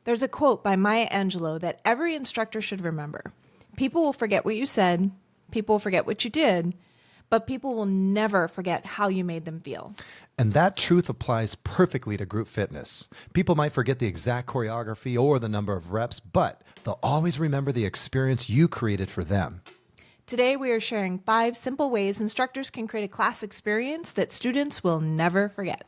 There's a quote by Maya Angelou that every instructor should remember. People will forget what you said, people will forget what you did, but people will never forget how you made them feel. And that truth applies perfectly to group fitness. People might forget the exact choreography or the number of reps, but they'll always remember the experience you created for them. Today, we are sharing 5 simple ways instructors can create a class experience that students will never forget.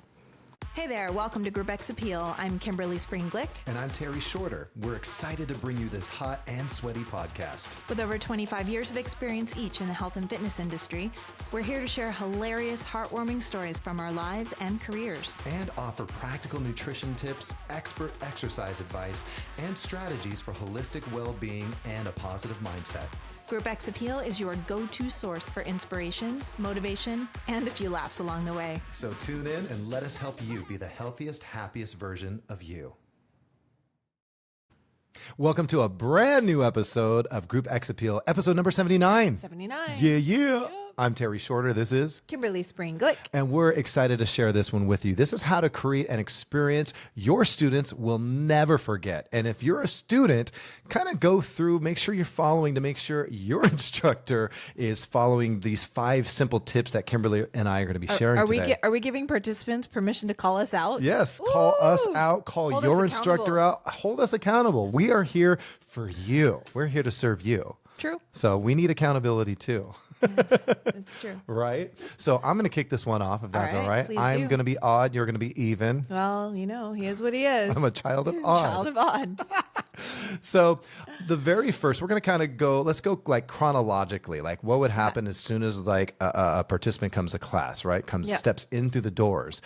Hey there, welcome to Group X Appeal. I'm Kimberly Spring-Glick. And I'm Terry Shorter. We're excited to bring you this hot and sweaty podcast. With over 25 years of experience each in the health and fitness industry, we're here to share hilarious, heartwarming stories from our lives and careers. And offer practical nutrition tips, expert exercise advice, and strategies for holistic well-being and a positive mindset. Group X Appeal is your go-to source for inspiration, motivation, and a few laughs along the way. So tune in and let us help you be the healthiest, happiest version of you. Welcome to a brand new episode of Group X Appeal, episode number 79. 79. Yeah. Yep. I'm Terry Shorter. This is Kimberly Spring-Glick. And we're excited to share this one with you. This is how to create an experience your students will never forget. And if you're a student, kind of go through, make sure you're following to make sure your instructor is following these 5 simple tips that Kimberly and I are going to be sharing today. Are we giving participants permission to call us out? Yes, call us out, call your instructor out, hold us accountable. We are here for you. We're here to serve you. True. So we need accountability too. Yes, it's true. Right? So I'm going to kick this one off if that's all right. I'm going to be odd. You're going to be even. Well, you know, he is what he is. I'm a child of odd. Child of odd. So the very first, we're going to kind of go, let's go like chronologically, like what would happen as soon as like a participant comes to class, right? Steps in through the doors.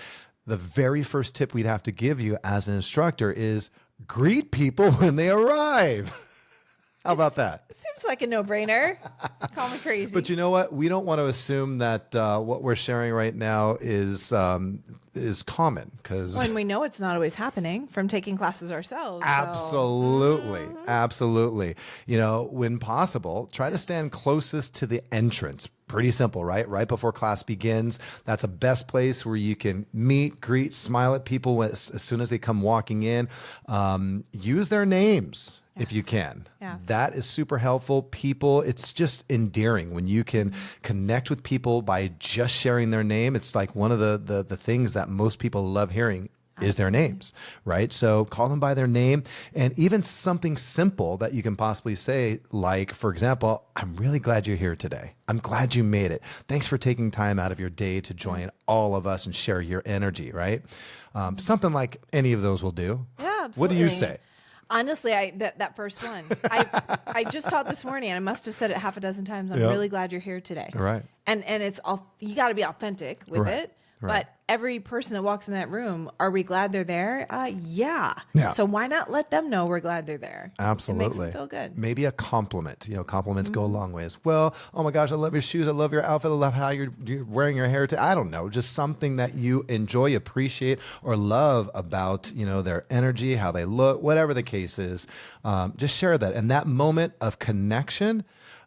The very first tip we'd have to give you as an instructor is greet people when they arrive. How about that? It seems like a no-brainer. Call me crazy. But you know what? We don't want to assume that what we're sharing right now is common because and we know it's not always happening from taking classes ourselves. Absolutely. Absolutely. You know, when possible, try to stand closest to the entrance. Pretty simple, right? Right before class begins. That's the best place where you can meet, greet, smile at people as soon as they come walking in. Use their names. Yes. If you can. Yes. That is super helpful. People, it's just endearing when you can connect with people by just sharing their name. It's like one of the things that most people love hearing is their names, right? So call them by their name, and even something simple that you can possibly say, like, for example, I'm really glad you're here today. I'm glad you made it. Thanks for taking time out of your day to join all of us and share your energy, right? Something like any of those will do. Yeah, absolutely. What do you say? Honestly, that first one, I just taught this morning, and I must have said it half a dozen times. I'm really glad you're here today. Right. And it's all, you got to be authentic with it. Right. But every person that walks in that room, are we glad they're there? Yeah. So why not let them know we're glad they're there? Absolutely. It makes them feel good. Maybe a compliment. You know, compliments go a long way as well. Oh my gosh, I love your shoes. I love your outfit. I love how you're wearing your hair. I don't know, just something that you enjoy, appreciate, or love about, you know, their energy, how they look, whatever the case is. Just share that. And that moment of connection,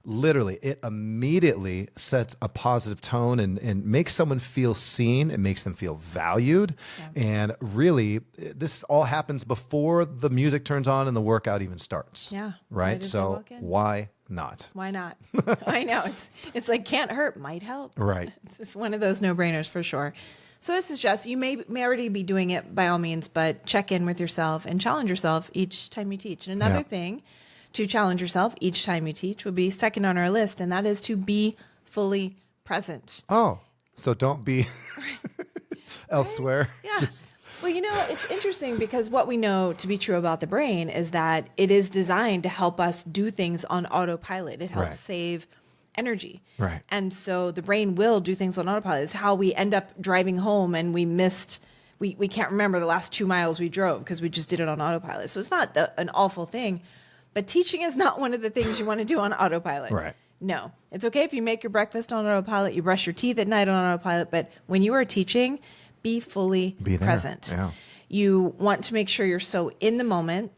literally, it immediately sets a positive tone and makes someone feel seen. It makes them feel valued. Yeah. And really, this all happens before the music turns on and the workout even starts. Yeah. Right? So why not? Why not? I know. It's like can't hurt, might help. Right. It's just one of those no-brainers for sure. So this is just, you may already be doing it by all means, but check in with yourself and challenge yourself each time you teach. And another thing to challenge yourself each time you teach would be second on our list, and that is to be fully present. Oh, so don't be elsewhere. Yeah. Well, you know, it's interesting because what we know to be true about the brain is that it is designed to help us do things on autopilot. It helps save energy. Right. And so the brain will do things on autopilot. It's how we end up driving home and we can't remember the last 2 miles we drove because we just did it on autopilot. So it's not an awful thing. But teaching is not one of the things you want to do on autopilot. Right. No. It's okay if you make your breakfast on autopilot, you brush your teeth at night on autopilot, but when you are teaching, be fully present. Yeah. You want to make sure you're so in the moment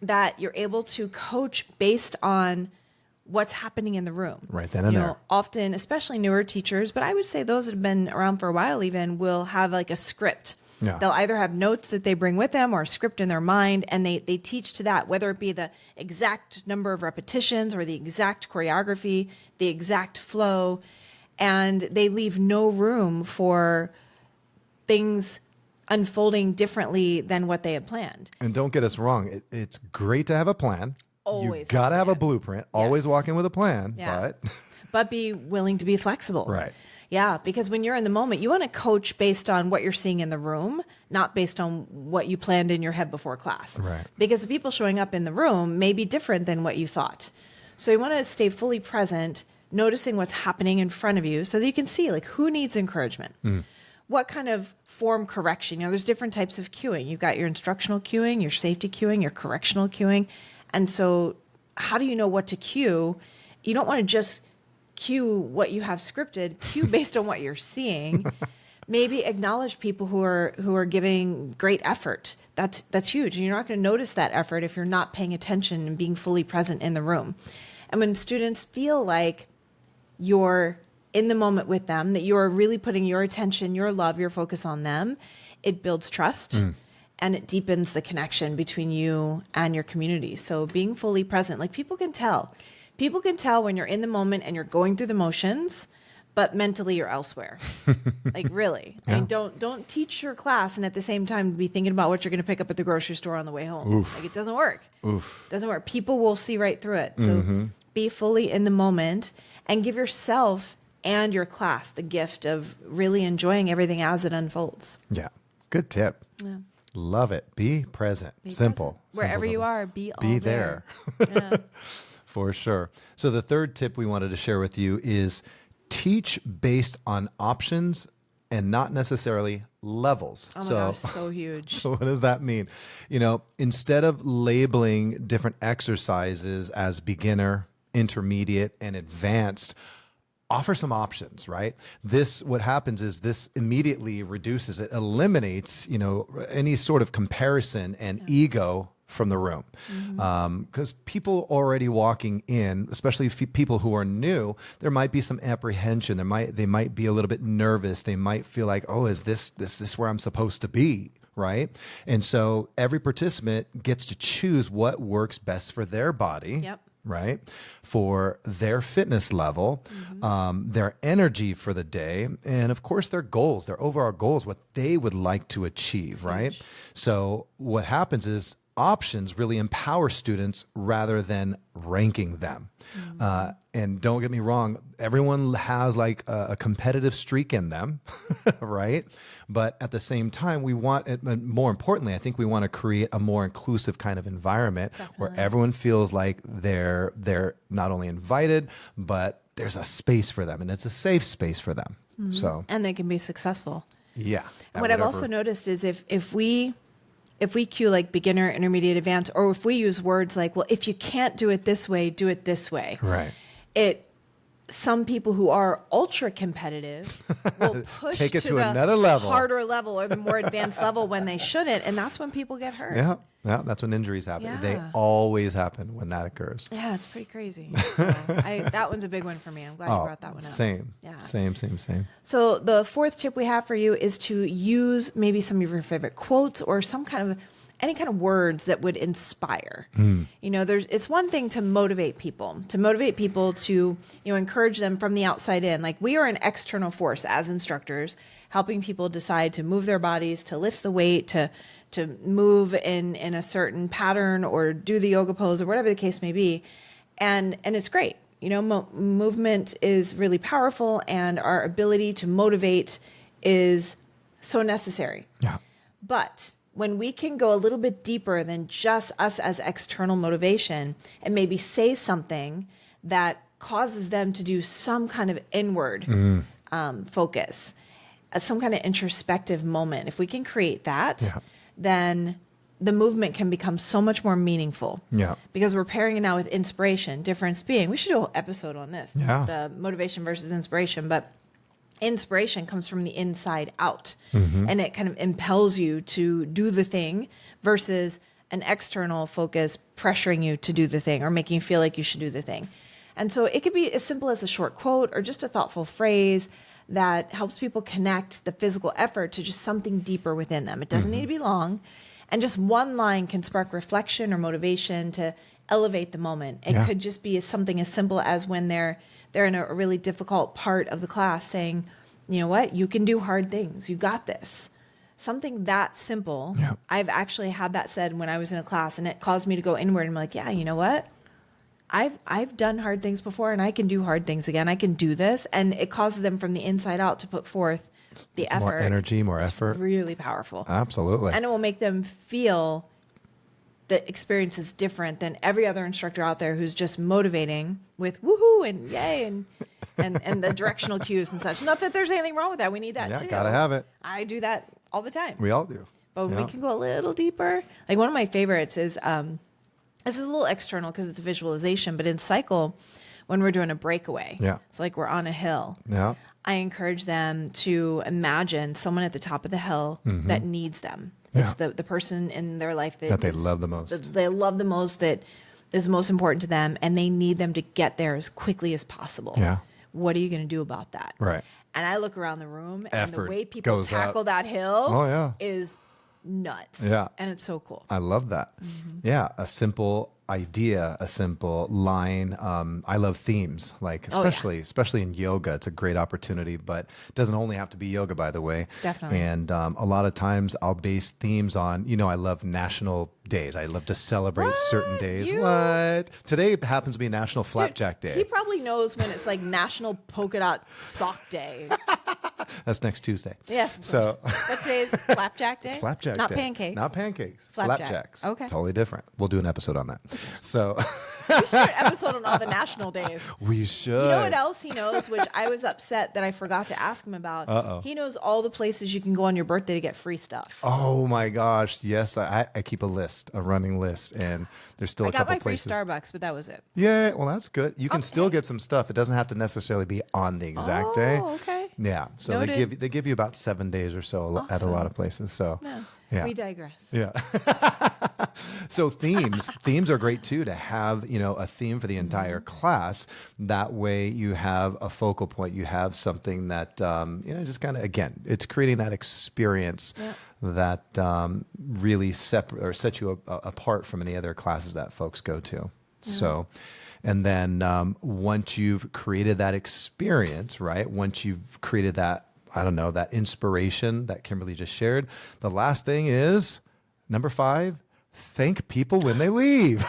that you're able to coach based on what's happening in the room. Right then and there. Often, especially newer teachers, but I would say those that have been around for a while even, will have like a script Yeah. They'll either have notes that they bring with them or a script in their mind, and they teach to that, whether it be the exact number of repetitions or the exact choreography, the exact flow, and they leave no room for things unfolding differently than what they had planned. And don't get us wrong. It's great to have a plan. Always You got to have a plan. blueprint. Always walk in with a plan. Yeah. But But be willing to be flexible. Right. Yeah, because when you're in the moment, you want to coach based on what you're seeing in the room, not based on what you planned in your head before class. Right. Because the people showing up in the room may be different than what you thought. So you want to stay fully present, noticing what's happening in front of you so that you can see like who needs encouragement. What kind of form correction? You know, there's different types of cueing. You've got your instructional cueing, your safety cueing, your correctional cueing. And so how do you know what to cue? You don't want to just cue what you have scripted, cue based on what you're seeing. Maybe acknowledge people who are giving great effort. That's huge. And you're not going to notice that effort if you're not paying attention and being fully present in the room. And when students feel like you're in the moment with them, that you're really putting your attention, your love, your focus on them, it builds trust and it deepens the connection between you and your community. So being fully present, like people can tell. People can tell when you're in the moment and you're going through the motions, but mentally you're elsewhere. Like really. I mean, don't teach your class and at the same time be thinking about what you're going to pick up at the grocery store on the way home. Like it doesn't work. Doesn't work. People will see right through it. So be fully in the moment and give yourself and your class the gift of really enjoying everything as it unfolds. yeah, good tip. Yeah. Love it. Be present. Simple. Present. Wherever Simple, you simple. are, be all Be there. there. For sure. So the third tip we wanted to share with you is teach based on options and not necessarily levels. Oh my gosh, so huge. So what does that mean? You know, instead of labeling different exercises as beginner, intermediate, and advanced, offer some options, right? What happens is this immediately reduces, it eliminates, you know, any sort of comparison and ego from the room. Because people already walking in, especially people who are new, there might be some apprehension. They might be a little bit nervous. They might feel like, oh, is this where I'm supposed to be? Right. And so every participant gets to choose what works best for their body. Yep. Right. For their fitness level, their energy for the day, and of course their goals, their overall goals, what they would like to achieve. Right. So what happens is options really empower students rather than ranking them. And don't get me wrong, everyone has like a competitive streak in them, right? But at the same time, we want, more importantly, I think we want to create a more inclusive kind of environment where everyone feels like they're not only invited, but there's a space for them and it's a safe space for them. So, And they can be successful. yeah. And what I've also noticed is if we cue like beginner, intermediate, advanced, or if we use words like, well, if you can't do it this way, do it this way. Right. Some people who are ultra competitive will push Take it to the another level. harder level or the more advanced level when they shouldn't. And that's when people get hurt. Yeah. That's when injuries happen. Yeah. They always happen when that occurs. Yeah, it's pretty crazy. So that one's a big one for me. I'm glad you brought that one up. Same. Yeah. Same. So the fourth tip we have for you is to use maybe some of your favorite quotes or any kind of words that would inspire. You know, it's one thing to motivate people to, you know, encourage them from the outside in. Like we are an external force as instructors, helping people decide to move their bodies, to lift the weight, to move in a certain pattern or do the yoga pose or whatever the case may be. And it's great. You know, movement is really powerful and our ability to motivate is so necessary. Yeah. But when we can go a little bit deeper than just us as external motivation and maybe say something that causes them to do some kind of inward focus, some kind of introspective moment, if we can create that, then the movement can become so much more meaningful. Yeah. Because we're pairing it now with inspiration, difference being, we should do a whole episode on this, Yeah. the motivation versus inspiration, but inspiration comes from the inside out and it kind of impels you to do the thing versus an external focus pressuring you to do the thing or making you feel like you should do the thing. And so it could be as simple as a short quote or just a thoughtful phrase that helps people connect the physical effort to just something deeper within them. It doesn't need to be long. And just one line can spark reflection or motivation to elevate the moment. It could just be something as simple as when they're in a really difficult part of the class saying, you know what, you can do hard things. You got this. Something that simple. Yeah. I've actually had that said when I was in a class, and it caused me to go inward and be like, yeah, you know what? I've done hard things before, and I can do hard things again. I can do this. And it causes them from the inside out to put forth the effort. More energy, more effort. Really powerful. Absolutely. And it will make them feel the experience is different than every other instructor out there who's just motivating with woohoo and yay and the directional cues and such. Not that there's anything wrong with that. We need that too. Yeah, gotta have it. I do that all the time. We all do. But when we can go a little deeper, like one of my favorites is this is a little external because it's a visualization, but in cycle, when we're doing a breakaway, it's like we're on a hill. Yeah. I encourage them to imagine someone at the top of the hill that needs them. It's the person in their life that they love the most. That they love the most, that is most important to them, and they need them to get there as quickly as possible. Yeah. What are you going to do about that? Right. And I look around the room, and Effort the way people goes tackle up. that hill Oh, is nuts. Yeah. And it's so cool. I love that. Yeah. A simple idea, a simple line. I love themes, like especially in yoga. It's a great opportunity, but it doesn't only have to be yoga, by the way. Definitely. And a lot of times I'll base themes on, I love national days. I love to celebrate certain days. What? Today happens to be National Flapjack Day. He probably knows when it's like National Polka Dot Sock Day. That's next Tuesday. Yes. So what today is Flapjack Day? It's Flapjack Not Day. pancake. Not pancakes. Flapjack. Flapjacks. Okay. Totally different. We'll do an episode on that. So We should do an episode on all the national days. we should. You know what else he knows, which I was upset that I forgot to ask him about? Uh-oh. He knows all the places you can go on your birthday to get free stuff. Oh my gosh. Yes. I keep a running list, and there's still I a got couple my free places. Starbucks, but that was it. Yeah. Well, that's good. You can still Okay. get some stuff. It doesn't have to necessarily be on the exact day. Oh, okay. Yeah. So Noted. they give you about 7 days or so at a lot of places. So No, yeah. we digress. Yeah. So themes are great too, to have, a theme for the entire class. That way you have a focal point, you have something that, just kind of, again, it's creating that experience that really set you apart from any other classes that folks go to. Yeah. So, and then once you've created that experience, right? Once you've created that, that inspiration that Kimberly just shared, the last thing is number 5, thank people when they leave.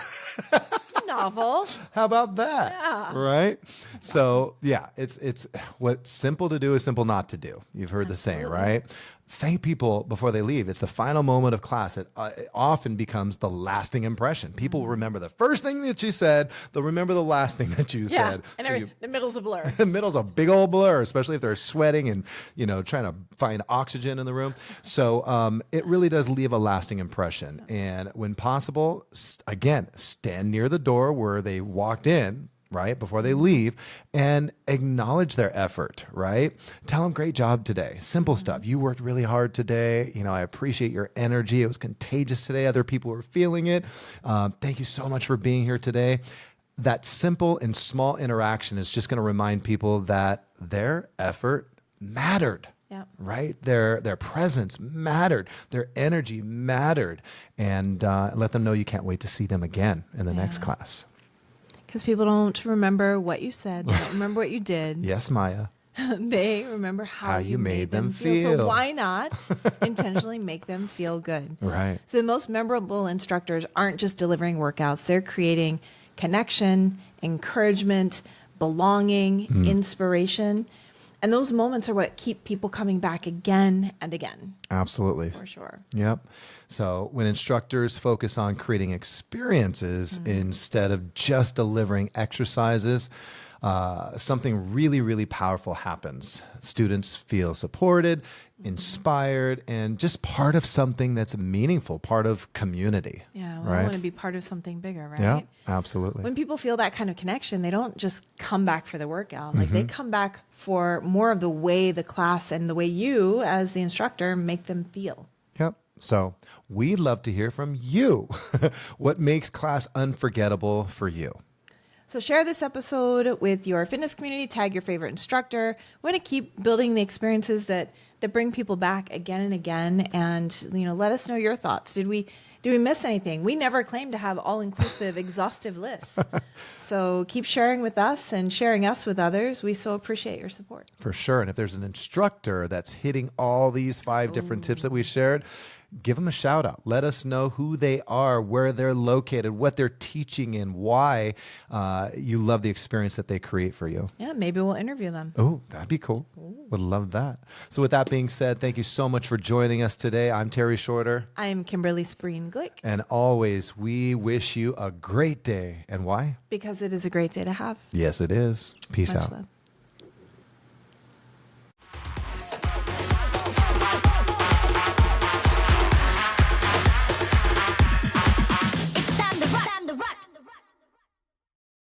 Novel. How about that? Yeah. Right? So yeah, it's what's simple to do is simple not to do. You've heard the saying, right? Thank people before they leave. It's the final moment of class. It often becomes the lasting impression. People will remember the first thing that you said. They'll remember the last thing that you said. And So the middle's a blur. the middle's a big old blur, especially if they're sweating and, trying to find oxygen in the room. So it really does leave a lasting impression. And when possible, again, stand near the door where they walked in, right, before they leave, and acknowledge their effort, right? Tell them, great job today. Simple stuff. You worked really hard today. I appreciate your energy. It was contagious today. Other people were feeling it. Thank you so much for being here today. That simple and small interaction is just going to remind people that their effort mattered. Yeah. Right? Their presence mattered. Their energy mattered. And let them know you can't wait to see them again in the next class. Because people don't remember what you said. They don't remember what you did. Yes, Maya. They remember how you made them feel. So why not intentionally make them feel good? Right. So the most memorable instructors aren't just delivering workouts. They're creating connection, encouragement, belonging, inspiration. And those moments are what keep people coming back again and again. Absolutely. For sure. Yep. So when instructors focus on creating experiences instead of just delivering exercises, something really, really powerful happens. Students feel supported, inspired, and just part of something that's meaningful, part of community. Yeah, well, right? I want to be part of something bigger, right? Yeah, absolutely. When people feel that kind of connection, they don't just come back for the workout. Like they come back for more of the way the class and the way you, as the instructor, make them feel. Yep. So we'd love to hear from you. What makes class unforgettable for you? So share this episode with your fitness community, tag your favorite instructor. We want to keep building the experiences that bring people back again and again. And, let us know your thoughts. Did we miss anything? We never claim to have all-inclusive, exhaustive lists. So keep sharing with us and sharing us with others. We so appreciate your support. For sure. And if there's an instructor that's hitting all these 5 different tips that we shared, give them a shout out. Let us know who they are, where they're located, what they're teaching, and why you love the experience that they create for you. Yeah, maybe we'll interview them. Oh, that'd be cool. Would love that. So with that being said, thank you so much for joining us today. I'm Terry Shorter. I'm Kimberly Spreen-Glick. And always, we wish you a great day. And why? Because it is a great day to have. Yes, it is. Peace Much out. love.